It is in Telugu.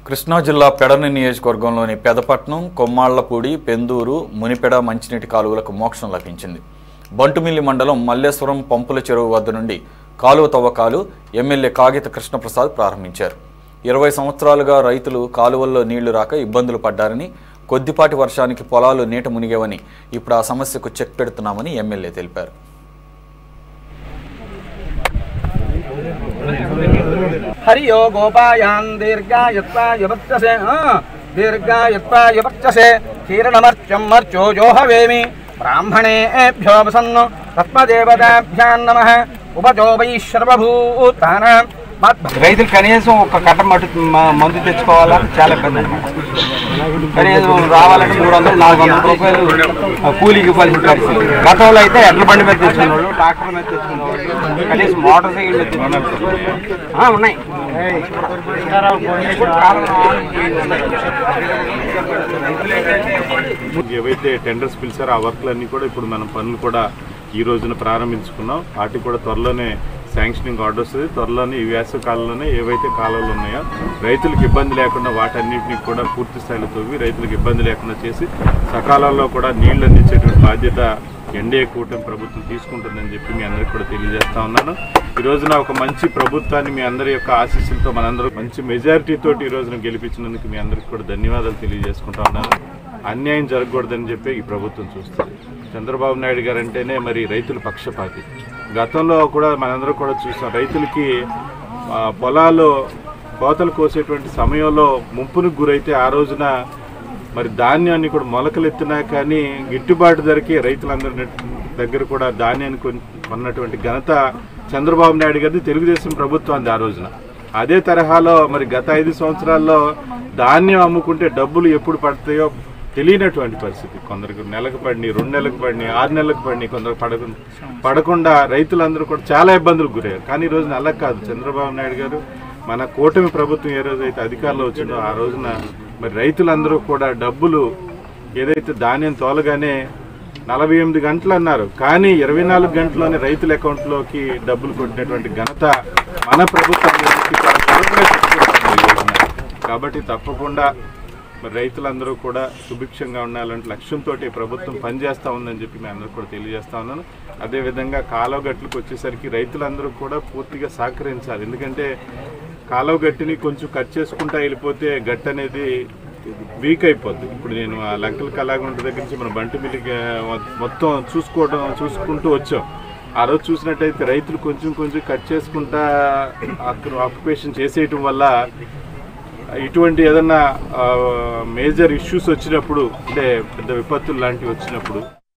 కృష్ణా జిల్లా పెడన నియోజకవర్గంలోని పెదపట్నం, కొమ్మాళ్లపూడి, పెందూరు, మునిపెడ మంచినీటి కాలువలకు మోక్షం లభించింది. బంటుమిల్లి మండలం మల్లేశ్వరం పంపుల చెరువు వద్ద నుండి కాలువ తవ్వకాలు ఎమ్మెల్యే కాగిత కృష్ణప్రసాద్ ప్రారంభించారు. 20 సంవత్సరాలుగా రైతులు కాలువల్లో నీళ్లు రాక ఇబ్బందులు పడ్డారని, కొద్దిపాటి వర్షానికి పొలాలు నీట మునిగేవని, ఇప్పుడు ఆ సమస్యకు చెక్ పెడుతున్నామని ఎమ్మెల్యే తెలిపారు. हरियो गोपायान् दीर्घायत्वाय वर्चसे कीरणमर्च्यं मर्चो जो हवेमि ब्राह्मणेभ्यो वसन्नो तत्मदेवताभ्यां नमः उपजो वै सर्वभूतानां రైతులు కనీసం ఒక కట్ట మందు తెచ్చుకోవాలని చాలా ఇబ్బంది అనమాట. కనీసం రావాలంటే 300-400 రూపాయలు కూలీకి ఇవ్వాల్సిన పరిస్థితి. గతంలో అయితే ఎడ్ల బండి మీద తెచ్చుకునేవాళ్ళు, ట్రాక్టర్ మీద తెచ్చుకునేవాళ్ళు, కనీసం మోటార్ సైకిల్ మీద తెచ్చుకునేవాళ్ళు ఉన్నాయి. ఏవైతే టెండర్స్ పిలిచారో ఆ వర్క్లన్నీ కూడా ఇప్పుడు మనం పనులు కూడా ఈ రోజున ప్రారంభించుకున్నాం. వాటికి కూడా త్వరలోనే శాంక్షనింగ్ ఆర్డర్ వస్తుంది. త్వరలోనే ఈ వేసవి కాలంలోనే ఏవైతే కాలువలు ఉన్నాయో రైతులకు ఇబ్బంది లేకుండా వాటన్నిటిని కూడా పూర్తి స్థాయిలో తవ్వి రైతులకు ఇబ్బంది లేకుండా చేసి సకాలంలో కూడా నీళ్లు అందించేటువంటి బాధ్యత ఎన్డీఏ కూటమి ప్రభుత్వం తీసుకుంటుందని చెప్పి మీ అందరికీ కూడా తెలియజేస్తా ఉన్నాను. ఈ రోజున ఒక మంచి ప్రభుత్వాన్ని మీ అందరి యొక్క ఆశీస్సులతో మనందరూ మంచి మెజారిటీతో ఈ రోజున గెలిపించినందుకు మీ అందరికీ కూడా ధన్యవాదాలు తెలియజేసుకుంటా ఉన్నాను. అన్యాయం జరగకూడదని చెప్పి ఈ ప్రభుత్వం చూస్తుంది. చంద్రబాబు నాయుడు గారు అంటేనే మరి రైతుల పక్షపాతి. గతంలో కూడా మనందరూ కూడా చూసాం, రైతులకి పొలాలు కోతలు కోసేటువంటి సమయంలో ముంపునికి గురైతే ఆ రోజున మరి ధాన్యాన్ని కూడా మొలకలు ఎత్తినా కానీ గిట్టుబాటు ధరకి రైతులందరి దగ్గర కూడా ధాన్యాన్ని కొన్నటువంటి ఘనత చంద్రబాబు నాయుడు గారిది, తెలుగుదేశం ప్రభుత్వం ఆ రోజున. అదే తరహాలో మరి గత 5 సంవత్సరాల్లో ధాన్యం అమ్ముకుంటే డబ్బులు ఎప్పుడు పడతాయో తెలియనటువంటి పరిస్థితి. కొందరికి నెలకు పడినాయి, 2 నెలలకు పడినాయి, 6 నెలలకు పడినాయి, కొందరు పడకుండా రైతులందరూ కూడా చాలా ఇబ్బందులకు గురయ్యారు. కానీ ఈ రోజున అలా కాదు. చంద్రబాబు నాయుడు గారు మన కూటమి ప్రభుత్వం ఏ రోజైతే అధికారంలో వచ్చిందో ఆ రోజున మరి రైతులందరూ కూడా డబ్బులు ఏదైతే ధాన్యం తోలగానే 48 గంటలు అన్నారు, కానీ 24 గంటల్లోనే రైతుల అకౌంట్లోకి డబ్బులు కొట్టినటువంటి ఘనత మన ప్రభుత్వం. కాబట్టి తప్పకుండా మరి రైతులందరూ కూడా సుభిక్షంగా ఉండాలంటే లక్ష్యంతో ప్రభుత్వం పనిచేస్తూ ఉందని చెప్పి మేము అందరూ కూడా తెలియజేస్తా ఉన్నాను. అదేవిధంగా కాలువ గట్లకు వచ్చేసరికి రైతులందరూ కూడా పూర్తిగా సహకరించాలి. ఎందుకంటే కాలువ గట్టిని కొంచెం కట్ చేసుకుంటూ వెళ్ళిపోతే గట్టు అనేది వీక్ అయిపోద్ది. ఇప్పుడు నేను ఆ లంకల కళాగుంట దగ్గర నుంచి మన బంటుమిల్లికి మొత్తం చూసుకుంటూ వచ్చాం. ఆ రోజు చూసినట్టయితే రైతులు కొంచెం కట్ చేసుకుంటా ఆక్యుపేషన్ చేసేయటం వల్ల ఇటువంటి ఏదన్నా మేజర్ ఇష్యూస్ వచ్చినప్పుడు, అంటే పెద్ద విపత్తులు లాంటివి వచ్చినప్పుడు